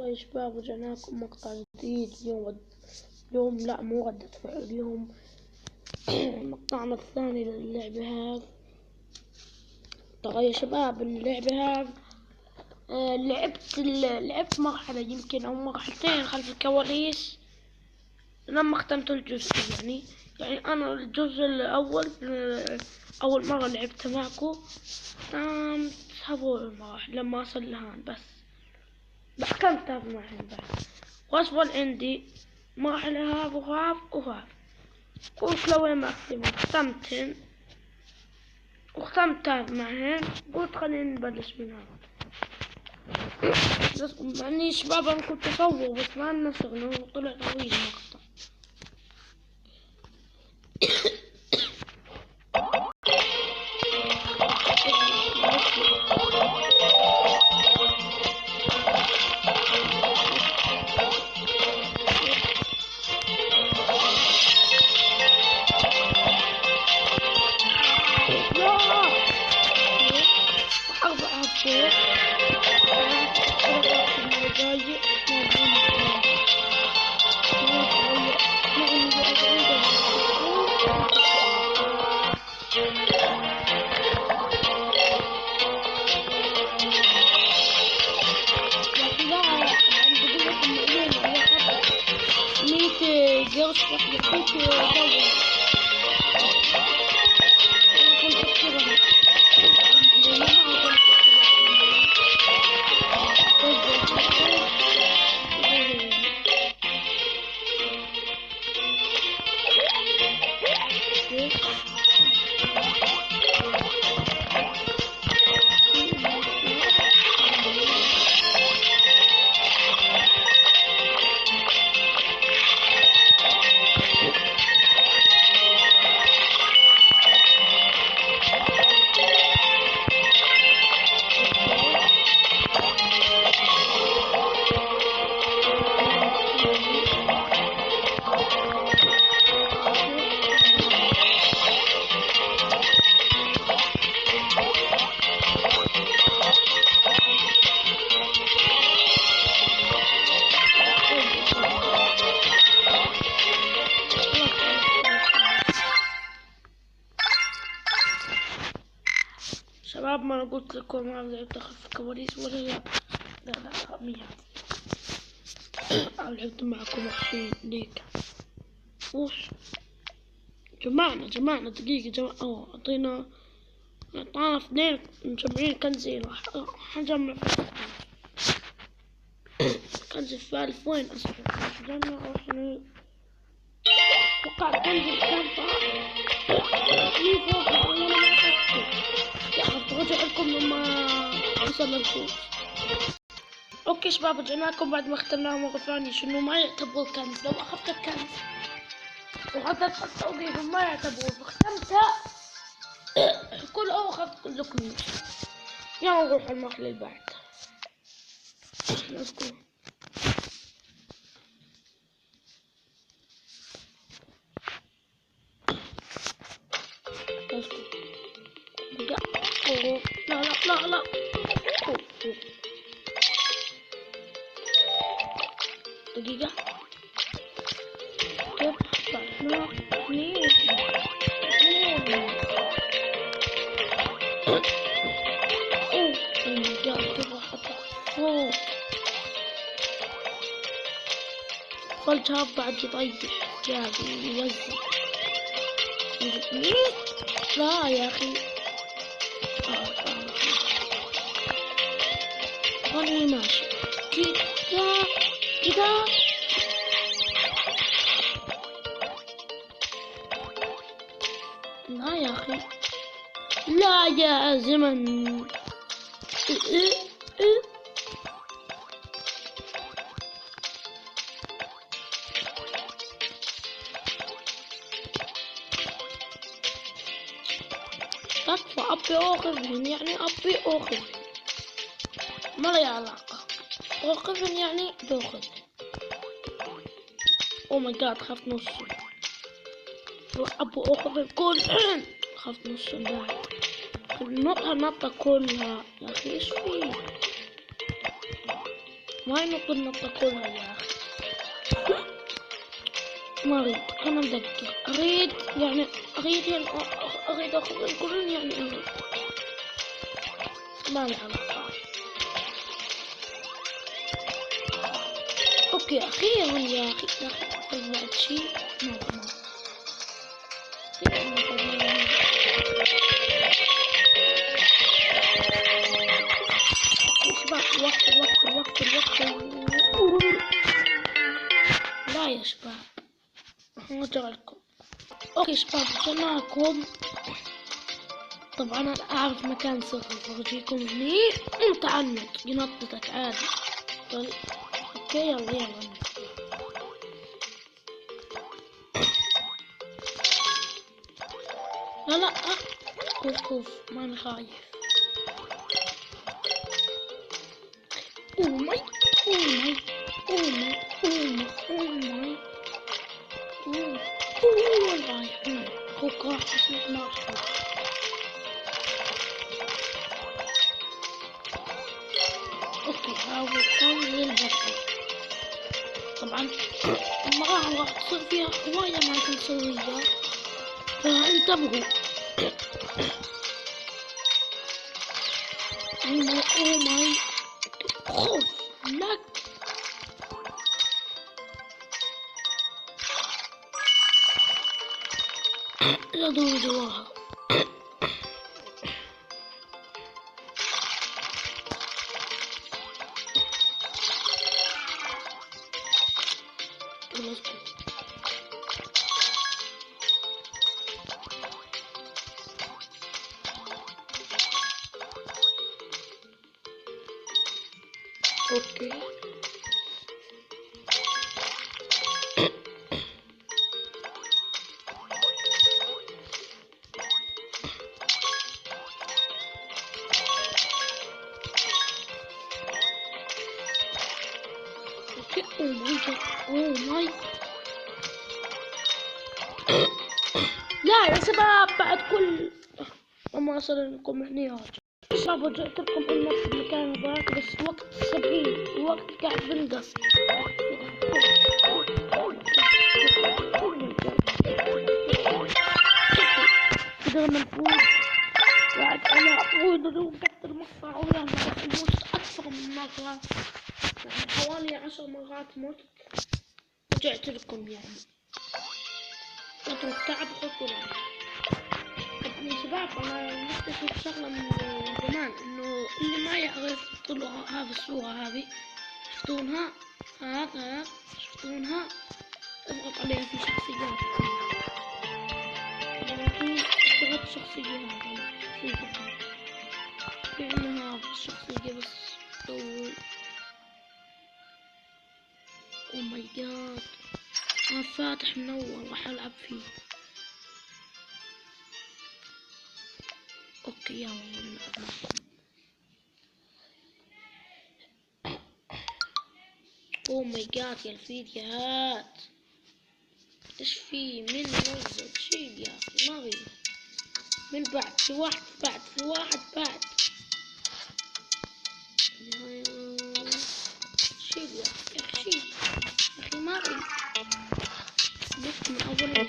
يا شباب رجعنا لكم مقطع جديد. اليوم لا مو ردة فعل، اليوم مقطعنا الثاني للعبة هذا. طيب يا شباب اللعبة هذا لعبت مرحلة يمكن أو مرحلتين خلف الكواليس لما ختمت الجزء. يعني أنا الجزء الأول أول مرة لعبته معكم هذول المراحل لما أصل لهان بس حكمتها معهم بعد وأصبر عندي مرحلة هذا وهذا قلت لو ما ختمتهن وختمتها معهن قلت خلينا نبلش من هذا. يعني شباب أنا كنت أصور بس ما لنا شغل وطلع طويل المقطع. شباب ما انا قلت لكم ما لعبت خلف الكواليس ولا لا خمية. لعبت معكم الحين ليك وش جمعنا دقيقة اعطانا 2 مجمعين كنزين راح نجمع كنز الثالث وين اصلا نجمع واحنا وقع كنز الثالث لي فوق وانا ما اخذته رجع لكم لما وصل الفوز. اوكي شباب رجعنا لكم بعد ما ختمناها مرة ثانية. شنو ما يعتبر الكنز لو اخذت الكنز وحطيت خط توقيف ما يعتبر ختمتها كل اخذت كل كنوز. يلا نروح المرحلة اللي بعد. let's go. لا دقيقة كيف طلعنا اثنين كيف احطها فوق فالجهاز بعد يضيع يوزع لا يا اخي خليني ماشي كده لا يا اخي لا يا زمن تكفى أبي أخذهن يعني أبي أخذ ما لي علاقة أخذهن يعني بأخذ. أو ماي جاد خفت نص أبو أخذ الكل خفت نص بعد نطها نطة كلها يا أخي إيش فيه ما ينط النطة كلها يا أخي. ما أريد، أنا مدقق. أريد يعني أريد أخذ القرن يعني أريد. ما لي علاقة. أوكي أخيرا يا أخي. يا أخي بعد شي ما شباب. الوقت لا يا شباب، نرجع لكم. اوكي شباب جمعكم. طبعا انا اعرف مكان سري بورجيكم هني. انت عنك ينططك عادي. طيب. اوكي يلا لا كوف ما خايف. اوه ماي رايح اخوك راح بس ما راح. اوكي حاول تنزل البطل. طبعا المراحل راح تصير فيها هواية أماكن سرية فانتبهوا. اوه ماي خوف لك. لا دور جواها. اوكي اوه ماي لا يا شباب بعد كل ما وصل لكم هني شباب رجعت لكم من نفس المكان هذاك بس الوقت 70 الوقت قاعد بنقص. قدرنا نفوز بعد انا افوز وقعدت المقطع ويا موت اكثر من مرة يعني حوالي 10 مرات مت. رجعت لكم يعني فترة تعب خطوة. يا شباب انا مكتشف شغلة من زمان انه اللي ما يعرف طلعوا هذه الصورة هذه شفتونها هذا شفتونها اضغط عليها في شخصيات. اشتغلت شخصية في عندنا هذا الشخصية بس طول. او ماي جاد انا فاتح من اول راح العب فيه. اوكي يلا نلعب معكم. اوه ماي جاد يا الفيديوهات ايش في من نزل شيل يا اخي ما غير من بعد في واحد بعد شيل يا اخي شيل يا اخي ما غير بس من اول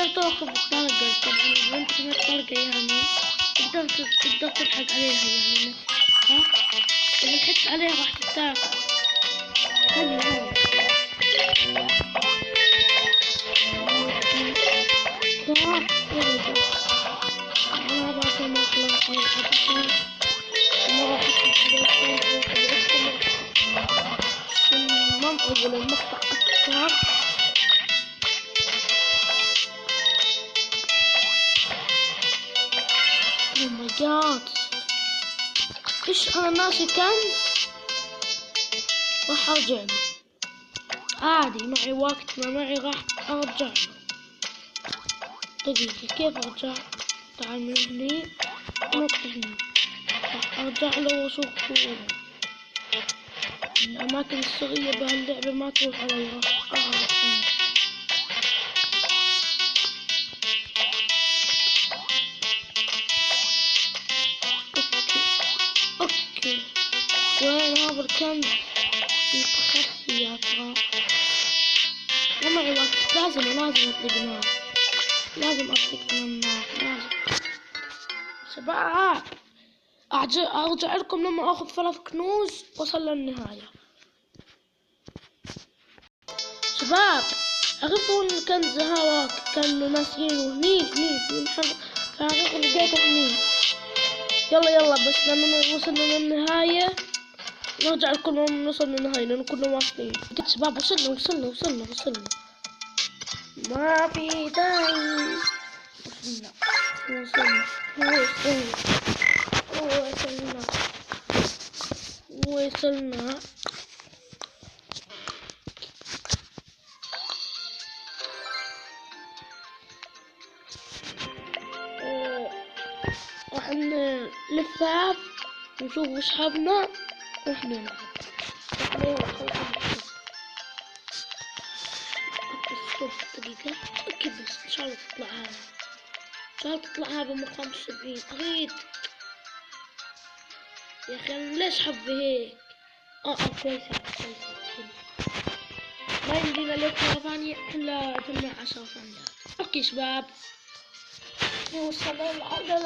تقدر تاخذ الطلقة طبعا إذا أنت ما طلقة يعني تقدر تضحك عليها يعني ها إذا ضحكت عليها راح تتاكل. خلي هذا أنا بعد ما أخلص من الحبشة ما راح المنطقة والمقطع أكثر. Oh my god إيش أنا ناسي كنز راح أرجع له عادي معي وقت ما معي راح أرجع له. دقيقة كيف أرجع؟ تعال من هني نط هني راح أرجع له وأشوف شو الأماكن السرية بهاللعبة ما تروح علي راح أعرف. اوكي وين هذا الكنز متخفي يا ترى؟ ومعي وقت لازم اطلق نار لازم اطلق النار لازم. شباب ارجع لكم لما اخذ 3 كنوز وصل للنهاية. شباب عرفوا الكنز هذاك كانوا ناسيينه هني في الحقيقة لقيته هني. يلا بس لما وصلنا للنهاية نرجع لكم لما نوصل للنهاية لأنه كنا واصلين. شباب وصلنا ما في داعي. وصلنا راح نلف ونشوف وش حابنا وراح نلعب. دقيقة أكيد بس إن شاء الله تطلع هذا من 75 أريد يا أخي. أنا ليش حظي هيك؟ كويس ما يمدينا لف مرة ثانية إلا أجمع 10 ثانيات. أوكي شباب وصلنا للحلقة